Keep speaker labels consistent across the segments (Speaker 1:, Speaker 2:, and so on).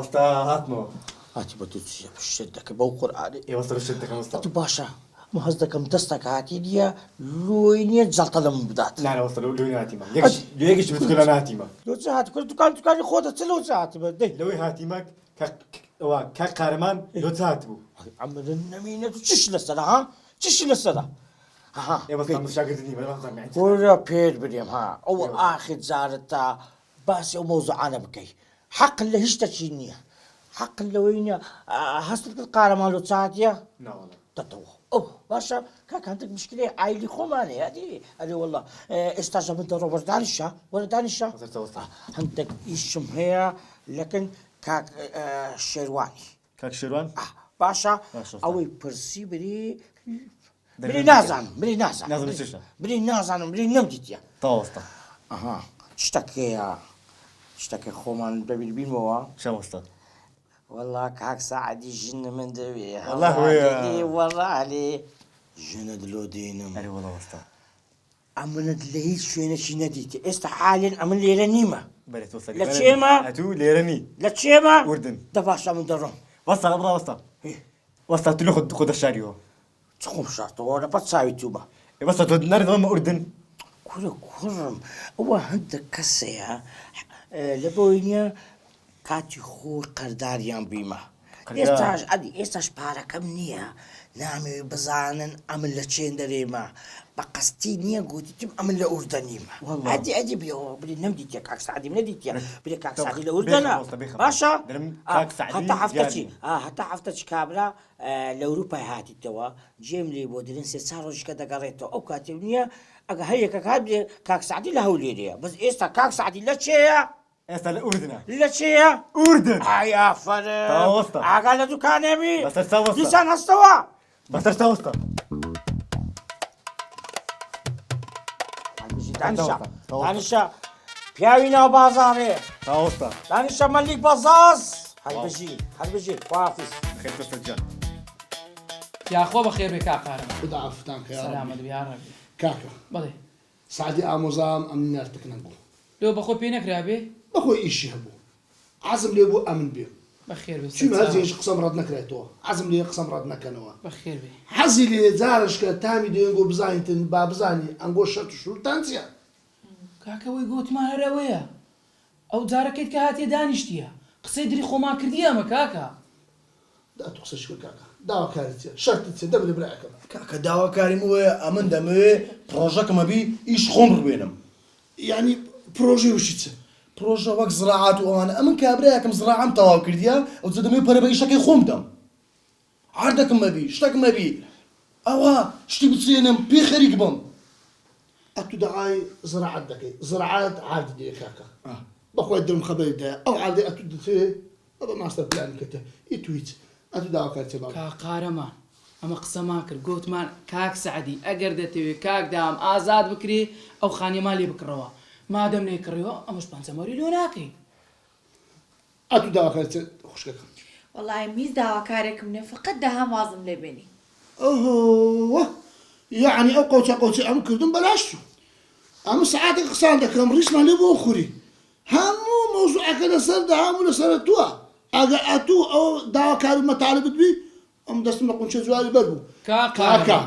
Speaker 1: وەستا هاتمەوە
Speaker 2: هاتی بە دوو چیە شت دەکە بەو قورئانی
Speaker 1: ئێ وەستا شت دەکەم وەستا
Speaker 2: تو باشە من هەست دەکەم دەستەکە هاتی دیە لۆی نییە جەڵتە لەم بدات
Speaker 1: نانە وەستا لۆی ناتیمە یەکیش بتکە لە ناتیمە
Speaker 2: لۆچە هاتی کرد دوکانی خۆتە چ لۆچە هاتی بە دەی
Speaker 1: لەوەی هاتیمە کاک قارەمان لۆچە هاتبوو
Speaker 2: ئەمرە نەمینە تو چش لەسەرە ها چش لەسەرە
Speaker 1: ئێ وەستا مشاگردنی بەڵام
Speaker 2: وەرە پێت بدێم ها ئەوە ئاخر جارە تا باسی ئەو مەوزوعانە بکەی حەق لە هیچ شتێکی نییە حەق لەوەی نییە هەستت کرد قارەمان لۆچە هاتیە
Speaker 1: ناوەڵە
Speaker 2: دەتەوە ئەو باشە کاک هەندێک مشکلەی عایلی خۆمانەیە ئەدی ئەرێ وەڵڵا ئێستاژە من دەڕۆ وەرە دانیشە وەرە دانیشە هەندێک ئیشم هەیە لەکن کاک شێروانی
Speaker 1: کاک شێروان
Speaker 2: باشە ئەوەی پرسی بری نازانم بری نازانم بری نەمدیتە
Speaker 1: تاوەستا
Speaker 2: ئەها شتەکەیە شتەکە خۆمان بەبیر بینەوە
Speaker 1: شەوەستا
Speaker 2: والله کاک سعدی ژنە من دەوێ
Speaker 1: والله وەیە
Speaker 2: وەڕالێ ژنە دلۆ دێنم
Speaker 1: ئەرێ وەڵا وەستا
Speaker 2: ئەمنت لە هیچ شوێنەی نەدیتە ئێستا حالێن ئەمن لێرە نیمە
Speaker 1: بەرێت وەستا
Speaker 2: لە چێمە
Speaker 1: ئەتوو لێرەنی
Speaker 2: لە چێمە
Speaker 1: وردن
Speaker 2: دەباشە من دەڕۆم
Speaker 1: وەستا بڕا وەستا وەستا تو لە خۆدە شاریەوە
Speaker 2: چ خۆم شارتەوە لە پەت چاوی تووبە
Speaker 1: وەستا تۆ نەردەوەمە ئوردن
Speaker 2: کوڕە کوڕم ئەوە هەندێک کەسەیە لە بۆی نییە کاتی خۆی قەرداریان بیمە ئێستاش پارەکەم نییە نامەوێ بزانن ئەمن لە چێن دەرێمە بە قەستی نییە گوتیتم ئەمن لە ئوردەنیمە ئەدی بێەوە بری نەمدیتە کاک سعدی نەدیتە برێ کاک سعدی لە ئوردەنە باشە هەتا هەفتەی کابرا لە ئەوروپای هاتیتەوە جێم لێ بۆ درن سێ چار ڕۆژکە دەگەڕێتەوە ئەو کاتێ نییە ئەگە هەیەکە کات بێ کاک سعدی لە هەولێرەیە بەس ئێستا کاک سعدی لە چێیە
Speaker 1: ئێستا لە ئوردنە
Speaker 2: لە چێیە
Speaker 1: ئوردن
Speaker 2: ئایافەرە ئاگا لە دوکانێمی
Speaker 1: بەسەر چاوەستا
Speaker 2: دیسان هەستەوە
Speaker 1: بەسەر چاوەستا
Speaker 2: دانیشە پیاوی ناو بازارێ
Speaker 1: چاوەستا
Speaker 2: دانیشە مەلیک بەزاز هەربژی خوافز
Speaker 1: خێتە سەرجان
Speaker 3: یاخۆ بەخێر بێ کاقارم
Speaker 4: خدا عفتان خێر
Speaker 3: سەلامەت بێ یاڕەبی
Speaker 4: کاکە
Speaker 3: بەڵێ
Speaker 4: سعدی ئامۆزام ئەم نەرتەکە نەبوو
Speaker 3: لێو بەخۆ پێ نەکرا بێ
Speaker 4: بەخۆی ئیشی هەبوو عەزم لێ بوو ئەمن بێ
Speaker 3: بەخێر بێ
Speaker 4: چون هەرزێش قسەم ڕەت نەکرێتەوە عەزم لێ قسەم ڕەت نەکەنەوە
Speaker 3: بەخێر بێ
Speaker 4: حەزی لێ جارشکە تامی دێنگۆ بزانیتن با بزانی ئەنگۆ شەرت و شوورتان چییە
Speaker 3: کاکەوەی گوتمان هەرەوەیە ئەو جارەکەیت کە هاتیە دانیشتیە قسەی دری خۆمان کردی ئەمە کاکە
Speaker 4: داتو قسەش کرد کاکە داواکاریت چیە شەرتت چیە دەبێ برایەکەم
Speaker 5: کاکە داواکاریم وەیە ئەمن دەمەوێ پرۆژەکەمە بی ئیش خۆم ببێنم
Speaker 4: یعنی پرۆژەی وشی چ
Speaker 5: پرۆژە وەک زراعات و ئەوانە ئەمن کابراایەکەم زراعەم تەواو کردیە ئەو چ دەمەوێ پەرە بە ئیشەکەی خۆم دەم عەردەکەم مەبی شتێکم مەبی ئەوە شتی بچێنم پێ خەریک بم
Speaker 4: ئەتو دەعای زراعەت دەکەی زراعەت عادی دێ کاکە بەخۆی درم خەبەری دایە ئەو عادی ئەتو دەتێ ئەوە ماستەر پلانکەتە ئیتو هیچ ئەتو داواکاری چێ باوە
Speaker 3: کاقارەمان ئەمە قسەمان کرد گوتمان کاک سعدی ئەگەر دەتەوێت کاک دام ئازاد بکرێ ئەو خانیەمان لێ بکڕەوە مادەم نێکڕێەوە ئەمەش پەنجەمەری لۆ ناکەین
Speaker 4: ئەتو داواکاری چێ خوشکەکەم
Speaker 6: وەڵای میز داواکارێکم نێ فقط دەهام وازم لێ بێنی
Speaker 4: ئەوه یعنی ئەو قەوچە ئەم کردم بەلاشت ئەم سعاتێک قسان دەکەم ڕیشمان لێ بۆ خوری هەموو مۆزوعەکە لەسەر هەموو لەسەر تووە ئەگە ئەتوو ئەو داواکاری مەتالبت بی ئەم دەستم لە قونچە جواری بەر بوو کاکە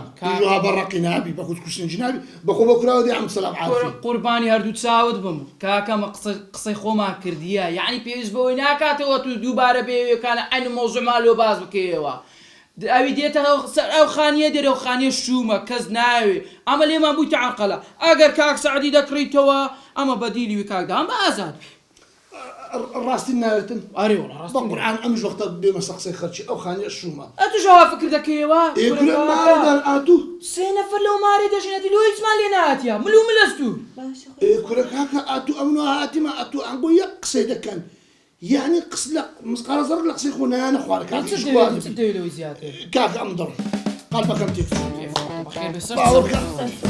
Speaker 4: ها بەڕقی نابی بە خودکوشتنجی نابی بەخۆ بە کوراوە دی ئەم سەلام عافی
Speaker 3: قوربانی هەردوو چاوت بم کاکەمە قسەی خۆمان کردیە یعنی پێویست بەوەی ناکاتەوە تو دووبارە بێوێکانە ئەین مۆزوعمان لۆ باز بکەیەوە ئەوی دێتە ئەو خانیە دێرە و خانیە شومە کەس ناوێ ئەمە لێمان بوویتە عەرقەلە ئەگەر کاک سعدی دەکڕیتەوە ئەمە بەدیلی وی کاک دام بە ئازاد
Speaker 4: ڕاستی ناوێتن
Speaker 3: ئەرێ وەڵا ڕاستی
Speaker 4: بە قورئان ئەمیش وەختە بێمە سەقسەی خەرچی ئەو خانیە شومە
Speaker 3: ئەتو ژەوا فکر دەکەیەوە
Speaker 4: مارەدان ئاتوو
Speaker 3: سێ نەفەر لەو مارێ دەژێنێتی لۆ هیچمان لێ نهاتیە ملو ملەستوو
Speaker 4: کورە کاکە ئاتوو ئەمنەوە هاتیمە ئەتوو ئەنگۆ یەک قسەی دەکەن یعنی قس لە مسقالە زەڕ لە قسەی خۆ نایانە خوارە کاکە
Speaker 3: دەوێت زیاتر
Speaker 4: کاکە ئەم دەڕ قەڵبەکەم تێک
Speaker 3: بەخێر بێ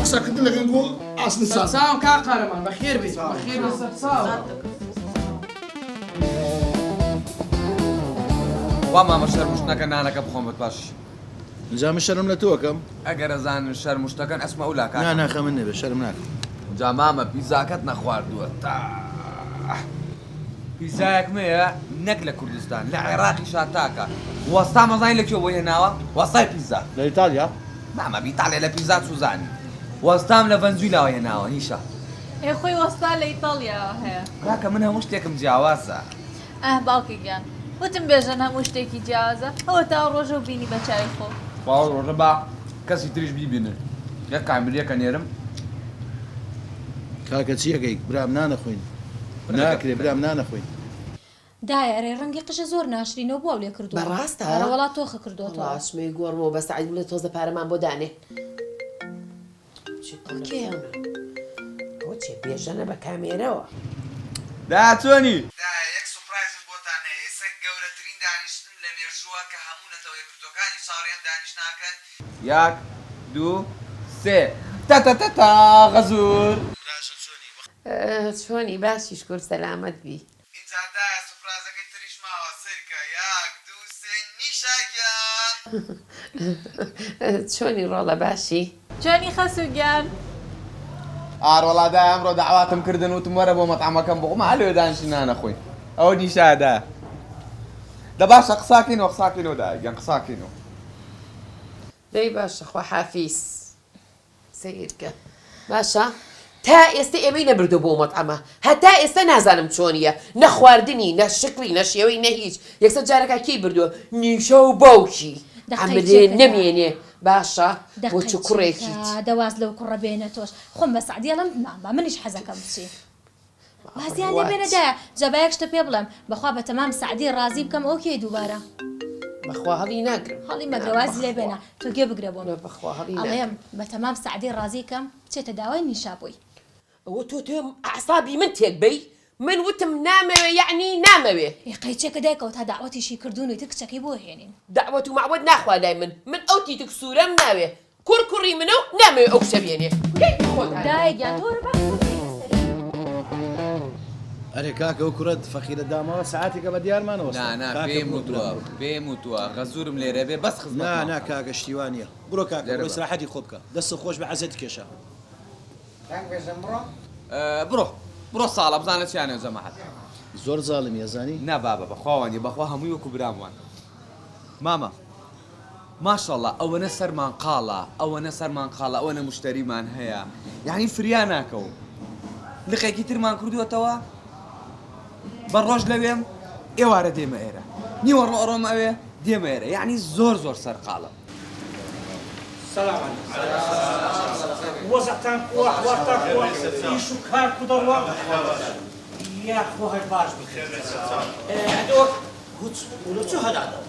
Speaker 4: قسەکردن لەگەن بۆ ئاسن ساز
Speaker 3: ساوم کاقارەمان بەخێر بێ بەخێر بێ سەرچاو
Speaker 7: وا مامە شەرموشتەکە نانەکە بخۆم بەت باش
Speaker 5: جا من شەرم لە تۆکەم
Speaker 7: ئەگەر ئەزانن شەرموشتەکەن ئەسمە ئەو لاکات
Speaker 5: ناخە من نەبێ شەرم ناکەم
Speaker 7: جا مامە پیزاکەت نەخواردووە تا پیزایەک مەیە نەک لە کوردستان لە عێراقی شاتاکە وەستا مەزانی لەکوێ بۆ هێناوە وەستای پیزا
Speaker 1: لە ئیتالیا
Speaker 7: مامە بیتاڵێ لە پیزا سوزانی وەستام لە ڤەنزویلاوە هێناوە نیشە
Speaker 8: ئێ خۆی وەستا لە ئیتاڵیاوە هەیە
Speaker 7: کاکە من هەموو شتێکم جیاوازە
Speaker 8: باوکی گیان وتم بێژەن هەموو شتێکی جیازە ئەوە تا ڕۆژە و بینی بە چای خۆ
Speaker 7: باوە ڕۆژە با کەسی تریش بیبینن یەک کامریەکە نێرم
Speaker 1: کاکە چیەکەی برام نانەخۆین ناکرێ برام نانەخۆین
Speaker 9: دایە ڕەنگی قژە زۆر ناشرینەوە بۆ لێ کردو
Speaker 10: بەڕاستە
Speaker 9: وڵات تۆخە کردوەوە
Speaker 10: ڕاشمەی گۆڕمەوە بە سعید بڵێ تۆزە پارەمان بۆ دانێ بۆ چێ بێژەنە بە کامێرەوە
Speaker 7: دا چۆنی
Speaker 11: یەک سوپرایزم بۆتان هەیە ئێستا گەورەترین دانیشتن لە مێژووە کە هەموو نەتەوە یەکگرتوەکانی چاوەڕێیان دانیش ناکەن
Speaker 7: یەک دوو سێ تا غەزور
Speaker 10: چۆنی باشی شکر سەلامەت بی
Speaker 11: ئینجادایە سوپرازەکەی تریش ماوە سەرکە یەک دوو سێ نیشاگیان
Speaker 10: چۆنی ڕۆڵە باشی
Speaker 8: جۆنی خەسوگیان
Speaker 7: ئاڕۆڵادا ئەمڕۆ داواتم کردن وتم وەرە بۆ مەتعەمەکەم بۆ ما لێ دانیشت نانەخۆین ئەوە نیشادا دە باشە قساکەینەوە دایگەن قساکەینەوە
Speaker 10: دەی باشە خوا حافیز سەیرکە باشە تا ئێستا ئێمەی نەبردو بۆ مەتعەمە هەتا ئێستا نازانم چۆنیە نە خواردنی نە شکلی نە شێوەی نە هیچ یەکسەر جارەکە کەی بردووە نیشە و باوکی ئەمرێ نەمێنێ باشە بۆ چ کوڕێکیت
Speaker 9: دەواز لەو کوڕە بێنە تۆش خۆم بە سعدیەڵم مامە منیش حەزەکەم بچی وازیان لێ بێنەدایە جەبایەک شتە پێ بڵێم بەخوا بە تەمام سعدی ڕازی بکەم ئەوکێ دووبارە
Speaker 10: بەخوا هەڵی ناگرم
Speaker 9: هەڵی مەگرەوازی لێ بێنە تۆ گوێ بگرە بۆم
Speaker 10: بەخوا هەڵی
Speaker 9: ئەڵێم بە تەمام سعدی ڕازیکەم بچێتە داوای نیشا بووی
Speaker 10: ئەوە تۆ ئەعسابی من تێک بەی من وتم نامەوێ یعنی نامەوێ
Speaker 9: قەیچێکە دایکەوت تا داوەتیشی کردوون و تە کچەکەی بۆ هێنین
Speaker 10: دعوەت و معوەت ناخوا لای من ئەو تیتک سوورەم ناوێ کوڕی منە و نامەوێ ئەو کشە بێنێ
Speaker 9: دایگیان تۆ
Speaker 1: ئەرێ کاکە ئەو کوڕەت فەقیرە دامەوە سعاتێکە بە دیارمانەوە
Speaker 7: نا پێم وتووە غەزورم لێرە بێ بەس خزمەت
Speaker 1: نا کاکە شتیوانە بڕۆ کاکە بۆ ئیسراحەتی خۆ بکە دەستە خۆش بە عەزەت کێشە
Speaker 7: بڕۆ ساڵە بزانە چیانێ جەماعەت
Speaker 1: زۆر زاڵم یەزانی
Speaker 7: نا بابە بەخواوانی بەخوا هەمووی وەکو براموان مامە ماشەڵڵا ئەوەنە سەرمان قاڵە ئەوەنە موشتەریمان هەیە یعنی فریا ناکەوم لقێکی ترمان کردووەتەوە بە ڕۆژ لەوێم ئێوارە دێمە ئێرە نیوە ڕۆڕۆم ئەوێ دێمە ئێرە یعنی زۆر سەرقاڵە
Speaker 12: وەزەتان وەحوارتان ئیش و کار کودەڕوە یاخۆ هەر باش بکرێت ئەدۆ هوچ ولو چۆ هەدادە